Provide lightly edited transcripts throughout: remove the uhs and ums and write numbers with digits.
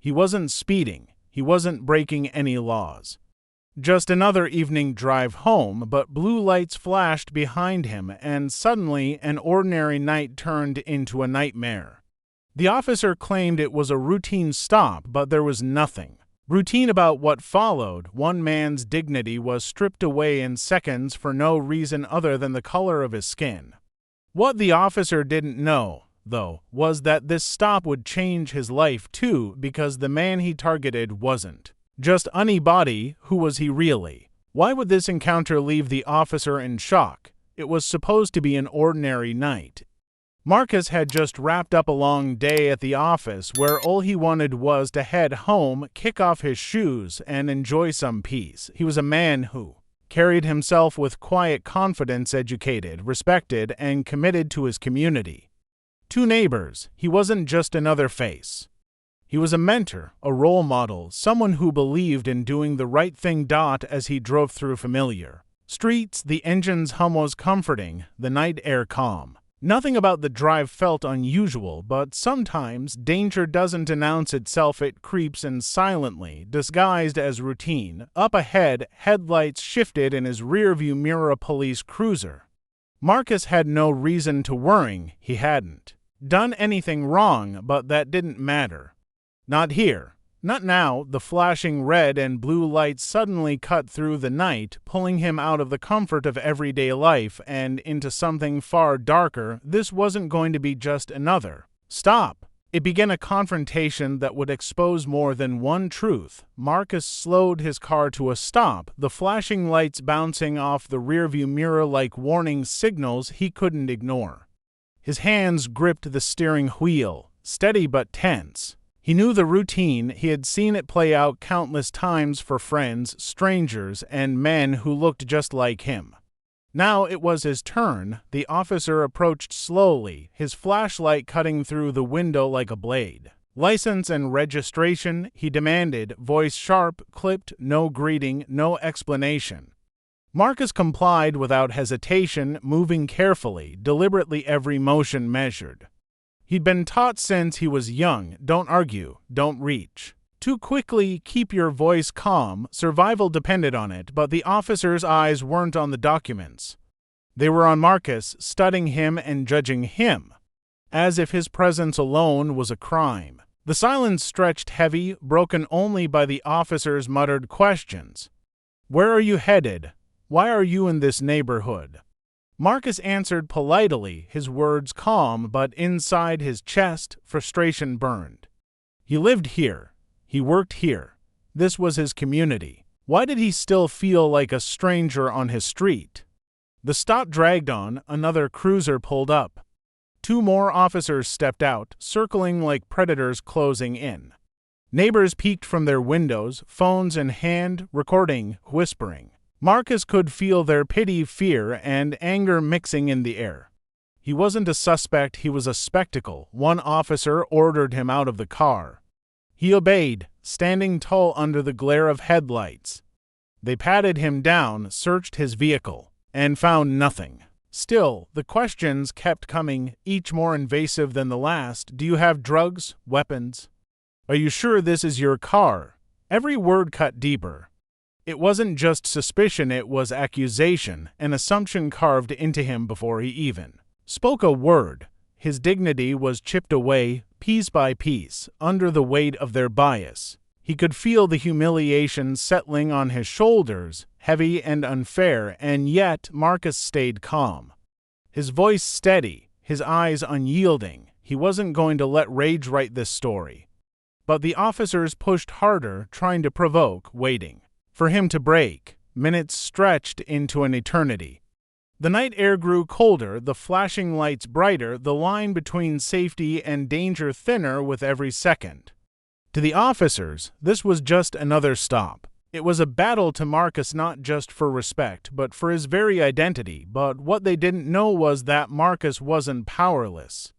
He wasn't speeding. He wasn't breaking any laws. Just another evening drive home, but blue lights flashed behind him, and suddenly an ordinary night turned into a nightmare. The officer claimed it was a routine stop, but there was nothing routine about what followed. One man's dignity was stripped away in seconds for no reason other than the color of his skin. What the officer didn't know, though, was that this stop would change his life too, because the man he targeted wasn't just anybody. Who was he really? Why would this encounter leave the officer in shock? It was supposed to be an ordinary night. Marcus had just wrapped up a long day at the office where all he wanted was to head home, kick off his shoes, and enjoy some peace. He was a man who carried himself with quiet confidence, educated, respected, and committed to his community. To neighbors, he wasn't just another face. He was a mentor, a role model, someone who believed in doing the right thing. As he drove through familiar streets, the engine's hum was comforting, the night air calm. Nothing about the drive felt unusual, but sometimes danger doesn't announce itself. It creeps in silently, disguised as routine. Up ahead, headlights shifted in his rearview mirror, a police cruiser. Marcus had no reason to worry. He hadn't done anything wrong, but that didn't matter. Not here. Not now. The flashing red and blue lights suddenly cut through the night, pulling him out of the comfort of everyday life and into something far darker. This wasn't going to be just another stop. It began a confrontation that would expose more than one truth. Marcus slowed his car to a stop, the flashing lights bouncing off the rearview mirror like warning signals he couldn't ignore. His hands gripped the steering wheel, steady but tense. He knew the routine. He had seen it play out countless times for friends, strangers, and men who looked just like him. Now it was his turn. The officer approached slowly, his flashlight cutting through the window like a blade. "License and registration," he demanded, voice sharp, clipped, no greeting, no explanation. Marcus complied without hesitation, moving carefully, deliberately, every motion measured. He'd been taught since he was young, don't argue, don't reach too quickly, keep your voice calm. Survival depended on it, but the officer's eyes weren't on the documents. They were on Marcus, studying him and judging him, as if his presence alone was a crime. The silence stretched heavy, broken only by the officer's muttered questions. "Where are you headed? Why are you in this neighborhood?" Marcus answered politely, his words calm, but inside his chest, frustration burned. He lived here. He worked here. This was his community. Why did he still feel like a stranger on his street? The stop dragged on. Another cruiser pulled up. Two more officers stepped out, circling like predators closing in. Neighbors peeked from their windows, phones in hand, recording, whispering. Marcus could feel their pity, fear, and anger mixing in the air. He wasn't a suspect, he was a spectacle. One officer ordered him out of the car. He obeyed, standing tall under the glare of headlights. They patted him down, searched his vehicle, and found nothing. Still, the questions kept coming, each more invasive than the last. "Do you have drugs? Weapons? Are you sure this is your car?" Every word cut deeper. It wasn't just suspicion, it was accusation, an assumption carved into him before he even spoke a word. His dignity was chipped away, piece by piece, under the weight of their bias. He could feel the humiliation settling on his shoulders, heavy and unfair, and yet Marcus stayed calm. His voice steady, his eyes unyielding. He wasn't going to let rage write this story. But the officers pushed harder, trying to provoke, waiting for him to break. Minutes stretched into an eternity. The night air grew colder, the flashing lights brighter, the line between safety and danger thinner with every second. To the officers, this was just another stop. It was a battle to Marcus, not just for respect, but for his very identity. But what they didn't know was that Marcus wasn't powerless.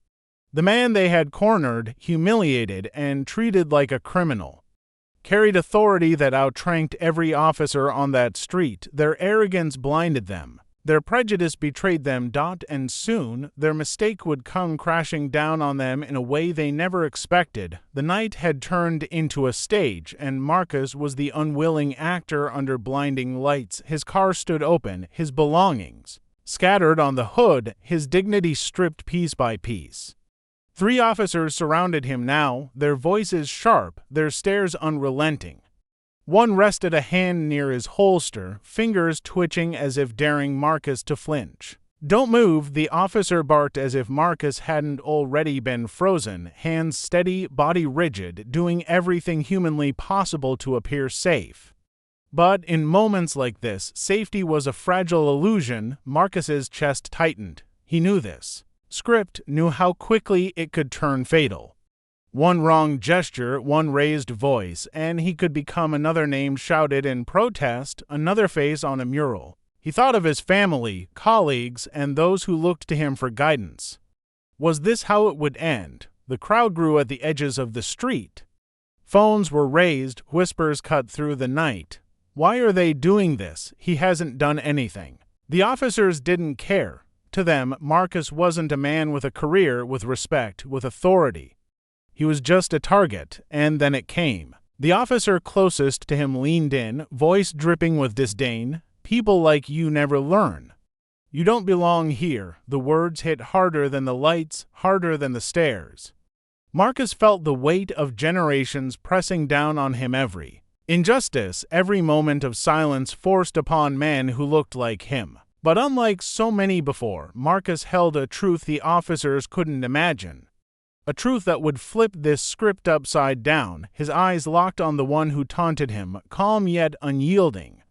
The man they had cornered, humiliated, and treated like a criminal, carried authority that outranked every officer on that street. Their arrogance blinded them. Their prejudice betrayed them. And soon, their mistake would come crashing down on them in a way they never expected. The night had turned into a stage, and Marcus was the unwilling actor under blinding lights. His car stood open, his belongings scattered on the hood, his dignity stripped piece by piece. 3 officers surrounded him now, their voices sharp, their stares unrelenting. One rested a hand near his holster, fingers twitching as if daring Marcus to flinch. "Don't move," the officer barked as if Marcus hadn't already been frozen, hands steady, body rigid, doing everything humanly possible to appear safe. But in moments like this, safety was a fragile illusion. Marcus's chest tightened. He knew this. Script knew how quickly it could turn fatal. One wrong gesture, one raised voice, and he could become another name shouted in protest, another face on a mural. He thought of his family, colleagues, and those who looked to him for guidance. Was this how it would end? The crowd grew at the edges of the street. Phones were raised, whispers cut through the night. Why are they doing this? He hasn't done anything. The officers didn't care. To them, Marcus wasn't a man with a career, with respect, with authority. He was just a target, and then it came. The officer closest to him leaned in, voice dripping with disdain. "People like you never learn. You don't belong here." The words hit harder than the lights, harder than the stairs. Marcus felt the weight of generations pressing down on him, every injustice, every moment of silence forced upon men who looked like him. But unlike so many before, Marcus held a truth the officers couldn't imagine. A truth that would flip this script upside down, his eyes locked on the one who taunted him, calm yet unyielding.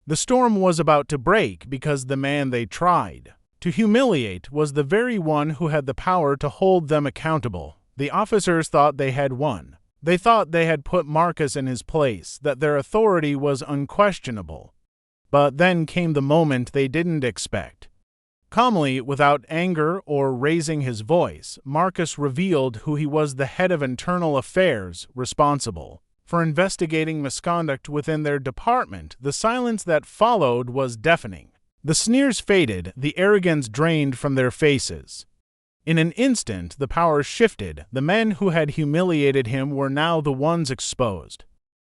The storm was about to break because the man they tried to humiliate was the very one who had the power to hold them accountable. The officers thought they had won. They thought they had put Marcus in his place, that their authority was unquestionable. But then came the moment they didn't expect. Calmly, without anger or raising his voice, Marcus revealed who he was: the head of internal affairs, responsible for investigating misconduct within their department. The silence that followed was deafening. The sneers faded, the arrogance drained from their faces. In an instant, the power shifted. The men who had humiliated him were now the ones exposed.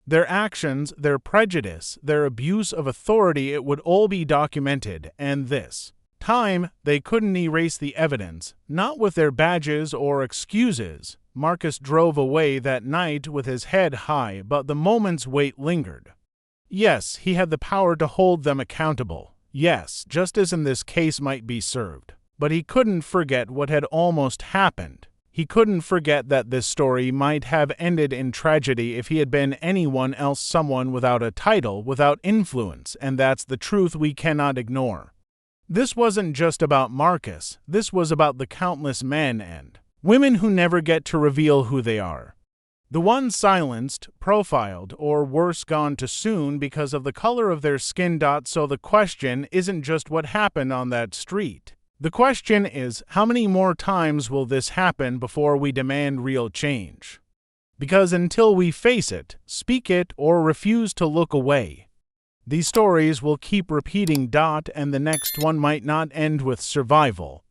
Their actions, their prejudice, their abuse of authority, it would all be documented, and this time, they couldn't erase the evidence, not with their badges or excuses. Marcus drove away that night with his head high, but the moment's weight lingered. Yes, he had the power to hold them accountable. Yes, justice in this case might be served. But he couldn't forget what had almost happened. He couldn't forget that this story might have ended in tragedy if he had been anyone else, someone without a title, without influence, and that's the truth we cannot ignore. This wasn't just about Marcus, this was about the countless men and women who never get to reveal who they are. The ones silenced, profiled, or worse, gone too soon because of the color of their skin. So the question isn't just what happened on that street. The question is, how many more times will this happen before we demand real change? Because until we face it, speak it, or refuse to look away, these stories will keep repeating. And the next one might not end with survival.